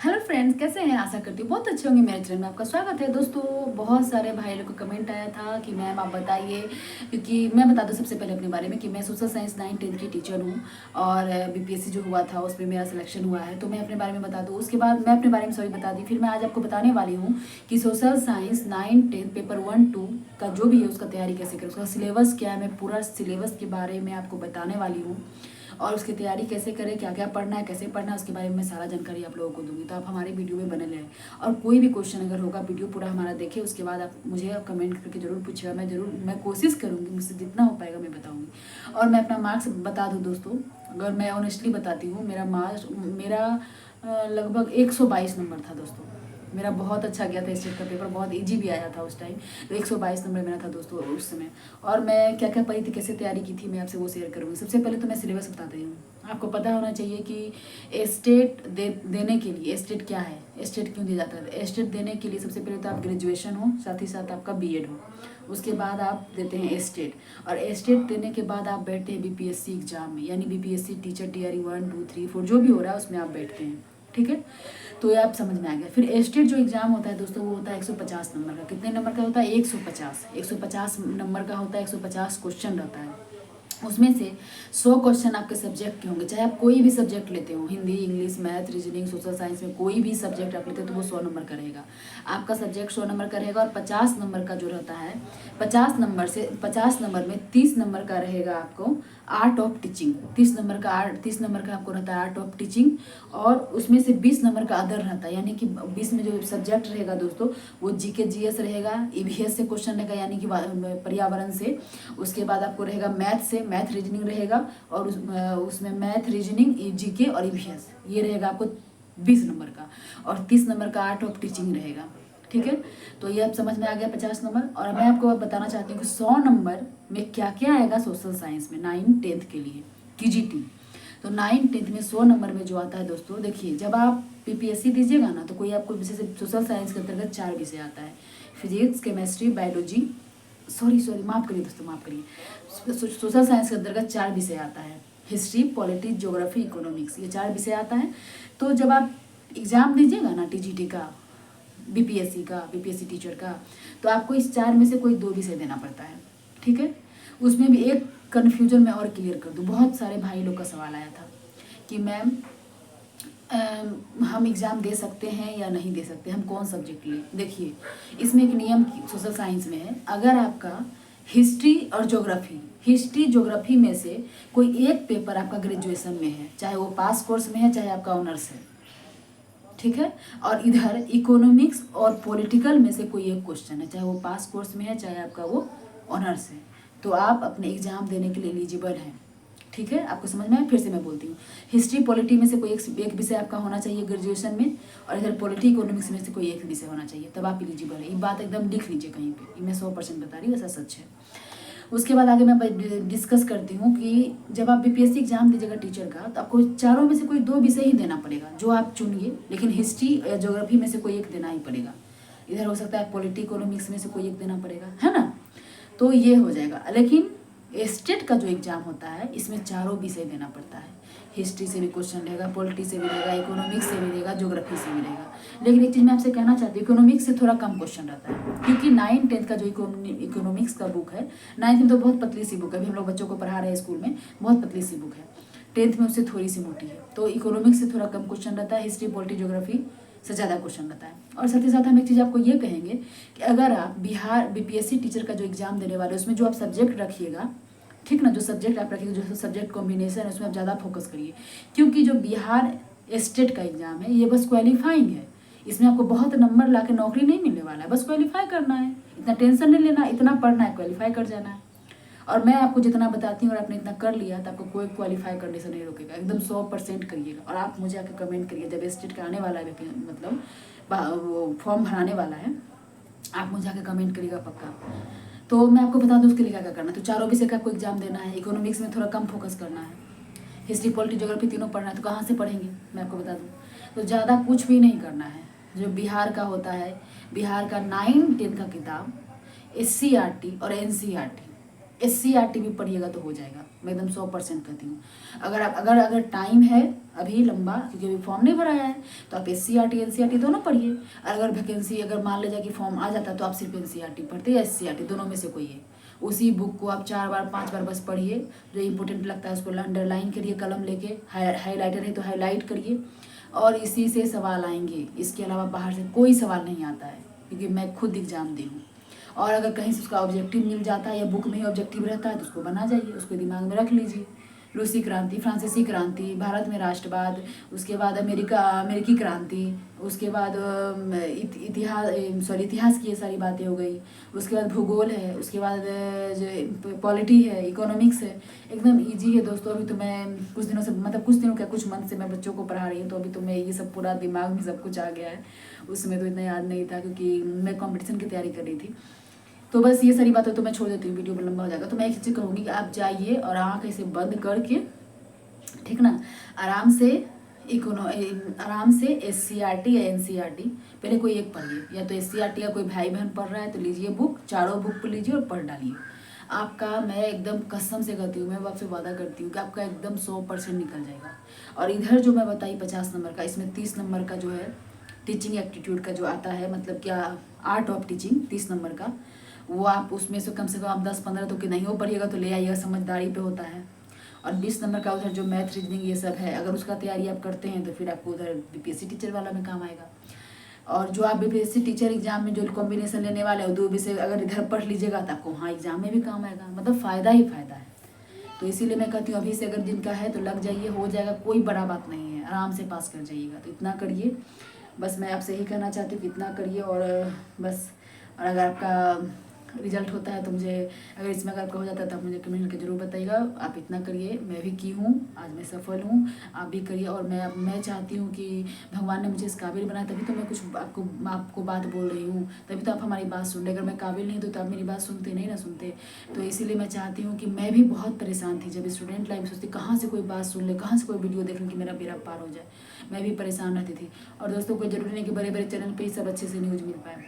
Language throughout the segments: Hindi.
हेलो फ्रेंड्स, कैसे हैं? आशा करती हूँ बहुत अच्छे होंगे। मेरे चैनल में आपका स्वागत है। दोस्तों, बहुत सारे भाई लोग का कमेंट आया था कि मैम आप बताइए, क्योंकि मैं बता दूँ सबसे पहले अपने बारे में कि मैं सोशल साइंस 9th-10th की टीचर हूँ और बीपीएससी जो हुआ था उसमें मेरा सिलेक्शन हुआ है। तो मैं अपने बारे में बता दूँ, उसके बाद मैं अपने बारे में सभी बता दी। फिर मैं आज आपको बताने वाली हूँ कि सोशल साइंस 9th-10th पेपर 1-2 का जो भी है उसका तैयारी कैसे करें, उसका सिलेबस क्या है। मैं पूरा सिलेबस के बारे में आपको बताने वाली हूँ और उसकी तैयारी कैसे करें, क्या क्या पढ़ना है, कैसे पढ़ना है, उसके बारे में मैं सारा जानकारी आप लोगों को दूंगी। तो आप हमारे वीडियो में बने रहें और कोई भी क्वेश्चन अगर होगा वीडियो पूरा हमारा देखें, उसके बाद आप मुझे कमेंट करके जरूर पूछिएगा। मैं कोशिश करूँगी, मुझसे जितना हो पाएगा मैं बताऊँगी। और मैं अपना मार्क्स बता दूँ दोस्तों, अगर मैं ऑनेस्टली बताती हूँ, मेरा लगभग 122 नंबर था दोस्तों। मेरा बहुत अच्छा गया था, स्टेट का पेपर बहुत इजी भी आया था उस टाइम। तो 122 नंबर मेरा था दोस्तों उस समय। और मैं क्या क्या पढ़ी थी, कैसे तैयारी की थी, मैं आपसे वो शेयर करूँगी। सबसे पहले तो मैं सिलेबस बता रही हूँ। आपको पता होना चाहिए कि स्टेट देने के लिए, स्टेट क्या है, स्टेट क्यों दिया जाता है। स्टेट देने के लिए सबसे पहले तो आप ग्रेजुएशन हो, साथ ही साथ आपका बीएड हो, उसके बाद आप देते हैं स्टेट। और स्टेट देने के बाद आप बैठते हैं बीपीएससी एग्जाम में, यानी बीपीएससी टीचर टीआरई 1 2 3 4 जो भी हो रहा है उसमें आप बैठते हैं। ठीक है, तो ये आप समझ में आ गया। फिर स्टेट जो एग्जाम होता है दोस्तों, वो होता है 150 नंबर का। कितने नंबर का होता है? 150 नंबर का होता है। 150 क्वेश्चन रहता है। उसमें से 100 क्वेश्चन आपके सब्जेक्ट के होंगे, चाहे आप कोई भी सब्जेक्ट लेते हो, Hindi, English, math, reasoning, social science में कोई भी सब्जेक्ट आप लेते हो तो वो 100 नंबर का रहेगा। आपका सब्जेक्ट 100 नंबर का रहेगा। और 50 नंबर का जो रहता है, 50 नंबर में 30 नंबर का रहेगा आपको आर्ट ऑफ टीचिंग। 30 नंबर का आपको रहता है आर्ट ऑफ टीचिंग। और उसमें से 20 नंबर का अदर रहता है, यानी कि 20 में जो सब्जेक्ट रहेगा दोस्तों, वो जीके जीएस रहेगा, ईवीएस से क्वेश्चन रहेगा, यानी कि पर्यावरण से। उसके बाद आपको रहेगा मैथ से, मैथ रीजनिंग रहेगा। और उसमें मैथ, रीजनिंग, जीके और ईवीएस, ये रहेगा आपको 20 नंबर का। और 30 नंबर का आर्ट ऑफ टीचिंग रहेगा। ठीक है, तो ये अब समझ में आ गया 50 नंबर। और मैं आपको अब बताना चाहती हूँ कि 100 नंबर में क्या क्या आएगा सोशल साइंस में 9th-10th के लिए, टीजीटी। तो 9th-10th में 100 नंबर में जो आता है दोस्तों, देखिए जब आप पीपीएससी दीजिएगा ना, तो कोई आपको विषय से सोशल साइंस के अंतर्गत 4 विषय आता है। फिजिक्स, केमिस्ट्री, बायोलॉजी, सॉरी माफ़ करिए दोस्तों, माफ़ करिए। सोशल साइंस के अंतर्गत 4 विषय आता है। हिस्ट्री, पॉलिटिक्स, ज्योग्राफी, इकोनॉमिक्स, ये 4 विषय आता है। तो जब आप एग्ज़ाम दीजिएगा ना टीजीटी का, बीपीएससी टीचर का, तो आपको इस 4 में से कोई 2 विषय देना पड़ता है। ठीक है, उसमें भी एक कन्फ्यूजन मैं और क्लियर कर दूँ। बहुत सारे भाई लोग का सवाल आया था कि मैम हम एग्ज़ाम दे सकते हैं या नहीं दे सकते, हम कौन सब्जेक्ट लें। देखिए, इसमें एक नियम सोशल साइंस में है, अगर आपका हिस्ट्री ज्योग्राफी में से कोई एक पेपर आपका ग्रेजुएशन में है, चाहे वो पास कोर्स में है, चाहे आपका ऑनर्स है, ठीक है, और इधर इकोनॉमिक्स और पॉलिटिकल में से कोई एक क्वेश्चन है, चाहे वो पास कोर्स में है, चाहे आपका वो ऑनर्स है, तो आप अपने एग्जाम देने के लिए एलिजिबल हैं। ठीक है, आपको समझ में आया? फिर से मैं बोलती हूँ, हिस्ट्री पॉलिटी में से कोई एक विषय आपका होना चाहिए ग्रेजुएशन में, और इधर पॉलिटी इकोनॉमिक्स में से कोई एक विषय होना चाहिए, तब आप एलिजिबल है। ये बात एकदम लिख लीजिए कहीं पे, ये मैं 100% बता रही हूँ, ऐसा सच है। उसके बाद आगे मैं डिस्कस करती हूँ कि जब आप बीपीएससी एग्जाम दीजिएगा टीचर का, तो आपको 4 में से कोई 2 विषय ही देना पड़ेगा, जो आप चुनिए, लेकिन हिस्ट्री या ज्योग्राफी में से कोई एक देना ही पड़ेगा। इधर हो सकता है पॉलिटी इकोनॉमिक्स में से कोई एक देना पड़ेगा, है ना। तो ये हो जाएगा। लेकिन स्टेट का जो एग्जाम होता है, इसमें 4 विषय देना पड़ता है। हिस्ट्री से भी क्वेश्चन रहेगा, पॉलिटी से भी रहेगा, इकोनॉमिक्स से भी रहेगा, ज्योग्राफी से भी रहेगा। लेकिन एक चीज़ मैं आपसे कहना चाहती हूँ, इकोनॉमिक्स से थोड़ा कम क्वेश्चन रहता है, क्योंकि 9th-10th का जो इकोनॉमिक्स का बुक है, 9th में तो बहुत पतली सी बुक है, अभी हम लोग बच्चों को पढ़ा रहे हैं स्कूल में, बहुत पतली सी बुक है। 10th में उससे थोड़ी सी मोटी है। तो इकोनॉमिक्स से थोड़ा कम क्वेश्चन रहता है, हिस्ट्री, पॉलिटी, ज्योग्राफी से ज़्यादा क्वेश्चन रहता है। और साथ ही साथ हम एक चीज़ आपको ये कहेंगे कि अगर आप बिहार बीपीएससी टीचर का जो एग्जाम देने वाले, उसमें जो आप सब्जेक्ट रखिएगा, ठीक ना, जो सब्जेक्ट आप रखिएगा, जो सब्जेक्ट कॉम्बिनेशन है, उसमें आप ज़्यादा फोकस करिए। क्योंकि जो बिहार स्टेट का एग्जाम है, ये बस क्वालिफाइंग है। इसमें आपको बहुत नंबर ला के नौकरी नहीं मिलने वाला है, बस क्वालिफाई करना है। इतना टेंशन नहीं लेना, इतना पढ़ना है, क्वालिफाई कर जाना है। और मैं आपको जितना बताती हूँ, और आपने इतना कर लिया, तो आपको कोई क्वालिफाई करने से नहीं रोकेगा। एकदम 100% करिएगा। और आप मुझे आके कमेंट करिए, जब स्टेट का आने वाला है, मतलब वो फॉर्म भराने वाला है, आप मुझे आके कमेंट करिएगा पक्का। तो मैं आपको बता दूँ उसके लिए क्या क्या करना है। तो 4 विषय का आपको एग्जाम देना है, इकोनॉमिक्स में थोड़ा कम फोकस करना है, हिस्ट्री, पॉलिटी, ज्योग्राफी तीनों पढ़ना है। तो कहाँ से पढ़ेंगे, मैं आपको बता दूँ, तो ज़्यादा कुछ भी नहीं करना है। जो बिहार का होता है, बिहार का 9th-10th का किताब, SCRT और NCRT, SCRT भी पढ़िएगा तो हो जाएगा। मैं एकदम 100% कहती हूँ। अगर टाइम है अभी लंबा, क्योंकि अभी फॉर्म नहीं भराया है। तो आप SCERT NCERT दोनों पढ़िए। अगर वैकेंसी अगर मान लीजिए कि फॉर्म आ जाता है तो आप सिर्फ NCERT पढ़ते या SCERT, दोनों में से कोई है। उसी बुक को आप 4 बार 5 बार बस पढ़िए, जो इंपॉर्टेंट लगता है उसको अंडरलाइन करिए कलम लेके, हाईलाइटर है तो हाईलाइट करिए, और इसी से सवाल आएंगे। इसके अलावा बाहर से कोई सवाल नहीं आता है, क्योंकि मैं खुद एग्जाम दी हूँ। और अगर कहीं से उसका ऑब्जेक्टिव मिल जाता है या बुक में ही ऑब्जेक्टिव रहता है तो उसको बना जाइए, उसको दिमाग में रख लीजिए। रूसी क्रांति, फ्रांसीसी क्रांति, भारत में राष्ट्रवाद, उसके बाद अमेरिकी क्रांति, उसके बाद इतिहास की ये सारी बातें हो गई, उसके बाद भूगोल है, उसके बाद जो पॉलिटी है, इकोनॉमिक्स है। एकदम ईजी है दोस्तों। अभी तो मैं कुछ दिनों से, मतलब कुछ दिनों क्या, कुछ मंथ से मैं बच्चों को पढ़ा रही हूँ, तो अभी तो मैं ये सब पूरा दिमाग में सब कुछ आ गया है। उसमें तो इतना याद नहीं था, क्योंकि मैं कॉम्पिटिशन की तैयारी कर रही थी। तो बस ये सारी बातें तो मैं छोड़ देती हूँ, वीडियो लंबा हो जाएगा। तो मैं एक चीज़ कहूँगी कि आप जाइए और आँख ऐसे बंद करके, ठीक ना, आराम से आराम से SCERT या NCERT पहले कोई एक पढ़िए, या तो SCERT का कोई भाई बहन पढ़ रहा है तो लीजिए बुक, चारों बुक को लीजिए और पढ़ डालिए। आपका, मैं एकदम कसम से कहती हूँ, मैं आपसे वादा करती हूँ कि आपका एकदम 100% निकल जाएगा। और इधर जो मैं बताई 50 नंबर का, इसमें 30 नंबर का जो है टीचिंग एप्टीट्यूड का जो आता है, मतलब क्या, आर्ट ऑफ टीचिंग 30 नंबर का, वो आप उसमें से कम आप 10-15 तो कि नहीं हो पढ़िएगा तो ले आइएगा, समझदारी पे होता है। और 20 नंबर का उधर जो मैथ रीजनिंग ये सब है, अगर उसका तैयारी आप करते हैं तो फिर आपको उधर BPSC टीचर वाला में काम आएगा। और जो आप BPSC टीचर एग्जाम में जो कॉम्बिनेशन लेने वाले हो, 2 विषय अगर इधर पढ़ लीजिएगा तो आपको वहाँ एग्जाम में भी काम आएगा, मतलब फ़ायदा ही फ़ायदा है। तो इसीलिए मैं कहती हूँ अभी से अगर जिनका है तो लग जाइए, हो जाएगा, कोई बड़ा बात नहीं है, आराम से पास कर जाइएगा। तो इतना करिए, बस मैं आपसे यही कहना चाहती हूँ कि इतना करिए। और बस, और अगर आपका रिजल्ट होता है तो मुझे, अगर इसमें अगर आपका हो जाता है तो आप मुझे कमेंट करके जरूर बताइएगा। आप इतना करिए, मैं भी की हूँ, आज मैं सफल हूँ, आप भी करिए। और मैं चाहती हूँ कि भगवान ने मुझे इस काबिल बनाया, तभी तो मैं कुछ आपको बात बोल रही हूँ, तभी तो आप हमारी बात सुन रहे। अगर मैं काबिल नहीं तो आप मेरी बात सुनते नहीं ना, सुनते। तो इसीलिए मैं चाहती हूँ कि मैं भी बहुत परेशान थी जब स्टूडेंट लाइफ सोचती कहाँ से कोई बात सुन ले, कहाँ से कोई वीडियो देख लूँ कि मेरा बेड़ा पार हो जाए। मैं भी परेशान रहती थी। और दोस्तों, कोई ज़रूरी नहीं कि बड़े बड़े चैनल पर ही सब अच्छे से न्यूज़ मिल पाए।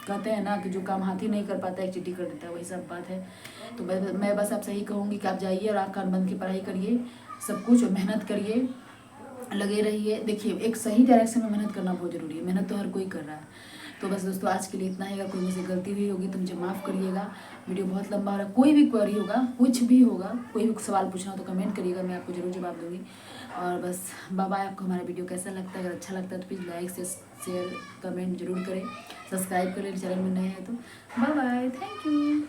कहते हैं ना कि जो काम हाथी नहीं कर पाता एक चींटी कर देता है, वही सब बात है। तो मैं बस आपसे यही कहूँगी कि आप जाइए और आँख कान बंद की पढ़ाई करिए, सब कुछ, और मेहनत करिए, लगे रहिए। देखिए, एक सही डायरेक्शन में मेहनत करना बहुत ज़रूरी है, मेहनत तो हर कोई कर रहा है। तो बस दोस्तों, आज के लिए इतना ही। अगर कोई मुझसे गलती हुई होगी तो मुझे माफ़ करिएगा। वीडियो बहुत लंबा हो रहा है। कोई भी क्वेरी होगा, कुछ भी होगा, कोई भी सवाल पूछना हो तो कमेंट करिएगा, मैं आपको ज़रूर जवाब दूँगी। और बस, बाय बाय। आपको हमारा वीडियो कैसा लगता है? अगर अच्छा लगता है तो प्लीज़ लाइक शेयर कमेंट जरूर करें, सब्सक्राइब करें चैनल में नए हैं तो। Bye bye, thank you.